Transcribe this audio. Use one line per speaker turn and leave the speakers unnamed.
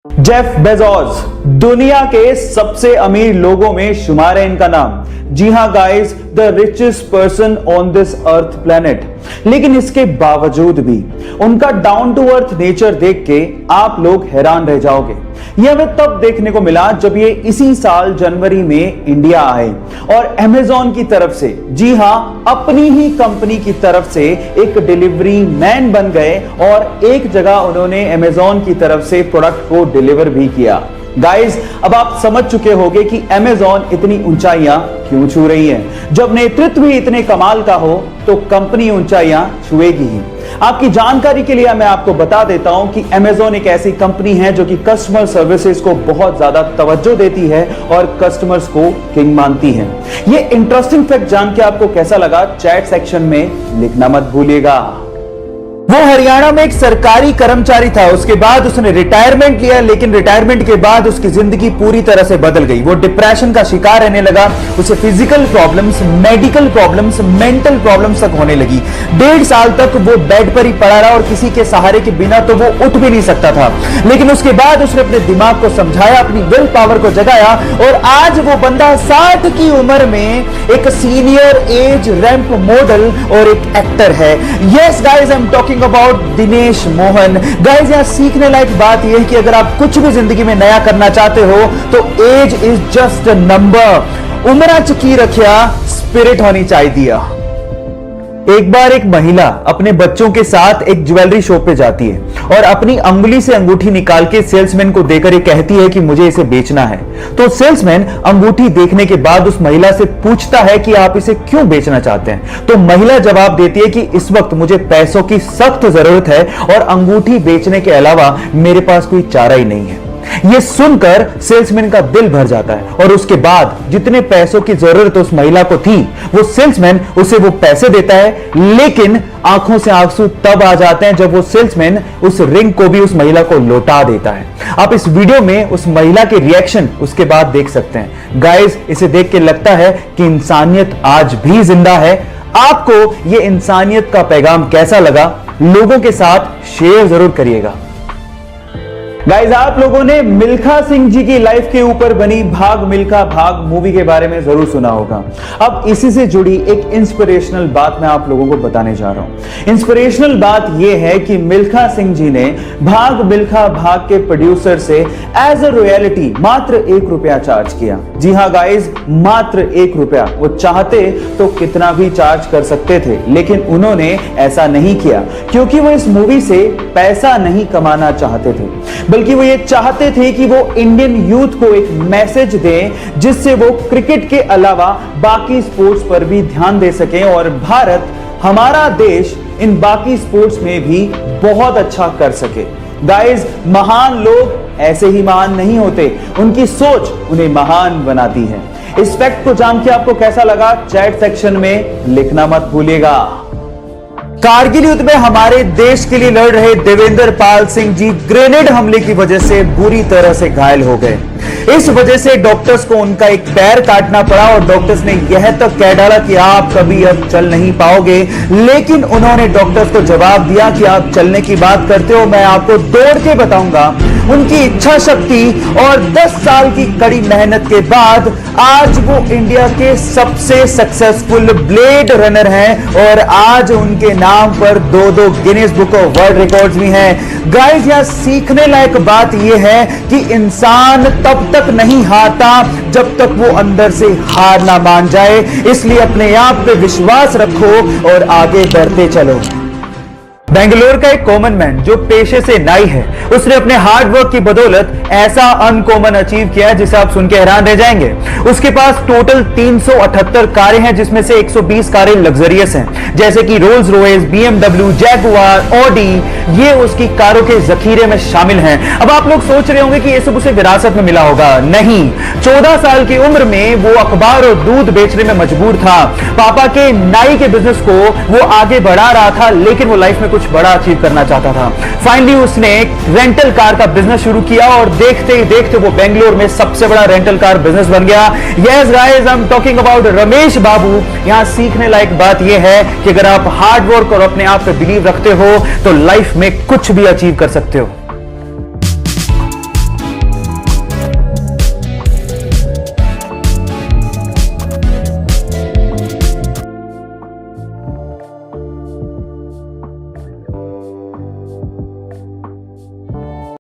Jeff Bezos दुनिया के सबसे अमीर लोगों में शुमार है इनका नाम। जी हां guys, the richest person on this earth planet. लेकिन इसके बावजूद भी उनका डाउन टू अर्थ नेचर देख के आप लोग हैरान रह जाओगे। यह हमें तब देखने को मिला जब ये इसी साल जनवरी में इंडिया आए और अमेज़न की तरफ से, जी हां, अपनी ही कंपनी की तरफ से एक डिलीवरी मैन बन गए और एक जगह उन्होंने अमेज़न की तरफ से प्रोडक्ट को डिलीवर भी किया। गाइस, अब आप समझ चुके होंगे कि अमेज़न इतनी ऊंचाइयां क्यों छू रही है। जब नेतृत्व ही इतने कमाल का हो तो कंपनी ऊंचाइयां छुएगी ही। आपकी जानकारी के लिए मैं आपको बता देता हूं कि अमेज़न एक ऐसी कंपनी है जो कि कस्टमर सर्विसेज को बहुत ज्यादा तवज्जो देती है और कस्टमर्स को किंग मानती है। ये इंटरेस्टिंग फैक्ट जान के आपको कैसा लगा, चैट सेक्शन में लिखना मत भूलिएगा। वो हरियाणा में एक सरकारी कर्मचारी था, उसके बाद उसने रिटायरमेंट लिया, लेकिन रिटायरमेंट के बाद उसकी जिंदगी पूरी तरह से बदल गई। वो डिप्रेशन का शिकार रहने लगा, उसे physical problems, medical problems, mental problems तक होने लगी। 1.5 साल तक वो बेड पर ही पड़ा रहा और किसी के सहारे के बिना तो वो उठ भी नहीं सकता था। लेकिन उसके बाद उसने अपने दिमाग को समझाया, अपनी विल पावर को जगाया और आज वो बंदा 60 की उम्र में एक सीनियर एज रैंप मॉडल और एक एक्टर है। Yes guys, I am talking about Dinesh Mohan. Guys, यहां सीखने लायक बात यह है कि अगर आप कुछ भी जिंदगी में नया करना चाहते हो तो age is just a number. उम्र की रखिया, स्पिरिट होनी चाहिए। एक बार एक महिला अपने बच्चों के साथ एक ज्वेलरी शॉप पे जाती है और अपनी अंगुली से अंगूठी निकाल के सेल्समैन को देकर ये कहती है कि मुझे इसे बेचना है। तो सेल्समैन अंगूठी देखने के बाद उस महिला से पूछता है कि आप इसे क्यों बेचना चाहते हैं। तो महिला जवाब देती है कि इस वक्त मुझे पैसों की सख्त जरूरत है और अंगूठी बेचने के अलावा मेरे पास कोई चारा ही नहीं है। यह सुनकर सेल्समैन का दिल भर जाता है और उसके बाद जितने पैसों की जरूरत उस महिला को थी वो सेल्समैन उसे वो पैसे देता है, लेकिन आंखों से आंसू तब आ जाते हैं जब वो सेल्समैन उस रिंग को भी उस महिला को लौटा देता है। आप इस वीडियो में उस महिला के रिएक्शन उसके बाद देख सकते हैं। गाइस, इसे देख के लगता है कि इंसानियत आज भी जिंदा है। आपको यह इंसानियत का पैगाम कैसा लगा, लोगों के साथ शेयर जरूर करिएगा। गाइस, आप लोगों ने मिल्खा सिंह जी की लाइफ के ऊपर बनी भाग मिल्खा भाग मूवी के बारे में जरूर सुना होगा। अब इसी से जुड़ी एक इंस्पिरेशनल बात मैं आप लोगों को बताने जा रहा हूं। इंस्पिरेशनल बात यह है कि मिल्खा सिंह जी ने भाग मिल्खा भाग के प्रोड्यूसर से एज अ रॉयल्टी मात्र ₹1 चार्ज किया। जी हां गाइस, मात्र ₹1। वो चाहते तो कितना भी चार्ज कर सकते थे, लेकिन उन्होंने ऐसा नहीं किया क्योंकि वो इस मूवी से पैसा नहीं कमाना चाहते थे, बल्कि वो ये चाहते थे कि वो इंडियन यूथ को एक मैसेज दें जिससे वो क्रिकेट के अलावा बाकी स्पोर्ट्स पर भी ध्यान दे सकें और भारत, हमारा देश, इन बाकी स्पोर्ट्स में भी बहुत अच्छा कर सके। गाइस, महान लोग ऐसे ही महान नहीं होते, उनकी सोच उन्हें महान बनाती है। इस फैक्ट को जान के आपको कैसा लगा, चैट सेक्शन में लिखना मत भूलिएगा। कारगिल युद्ध में हमारे देश के लिए लड़ रहे देवेंद्र पाल सिंह जी ग्रेनेड हमले की वजह से बुरी तरह से घायल हो गए। इस वजह से डॉक्टर्स को उनका एक पैर काटना पड़ा और डॉक्टर्स ने यह तक कह डाला कि आप कभी अब चल नहीं पाओगे, लेकिन उन्होंने डॉक्टर्स को जवाब दिया कि आप चलने की बात करते हो, मैं आपको दौड़ के बताऊंगा। उनकी इच्छा शक्ति और 10 साल की कड़ी मेहनत के बाद आज वो इंडिया के सबसे सक्सेसफुल ब्लेड रनर हैं और आज उनके नाम पर 2 Guinness book of world records भी हैं। गाइस, यहां सीखने लायक बात यह है कि इंसान तब तक नहीं हारता जब तक वो अंदर से हार ना मान जाए। इसलिए अपने आप पे विश्वास रखो और आगे बढ़ते चलो। बेंगलोर का एक कॉमन मैन जो पेशे से नाई है, उसने अपने हार्ड वर्क की बदौलत ऐसा अनकॉमन अचीव किया है जिसे आप सुन के हैरान रह जाएंगे। उसके पास टोटल 378 कारें हैं, जिसमें से 120 कारें लग्जरियस हैं, जैसे कि Rolls Royce, BMW, Jaguar, Audi. ये उसकी कारों के जखीरे में शामिल हैं। अब आप लोग सोच रहे होंगे कि ये सब उसे विरासत में मिला होगा। नहीं, 14 साल की उम्र में वो अखबार और दूध बेचने में मजबूर था। पापा के नाई के बिजनेस को वो आगे बढ़ा रहा था, लेकिन वो लाइफ में कुछ बड़ा अचीव करना चाहता था। फाइनली उसने एक रेंटल कार का बिजनेस शुरू किया और देखते ही देखते वो बेंगलोर में सबसे बड़ा रेंटल कार बिजनेस बन गया। Yes guys, I am talking about Ramesh Babu. यहां सीखने लायक बात यह है कि अगर आप हार्ड वर्क और अपने आप पे बिलीव रखते हो तो लाइफ में कुछ भी अचीव कर सकते हो।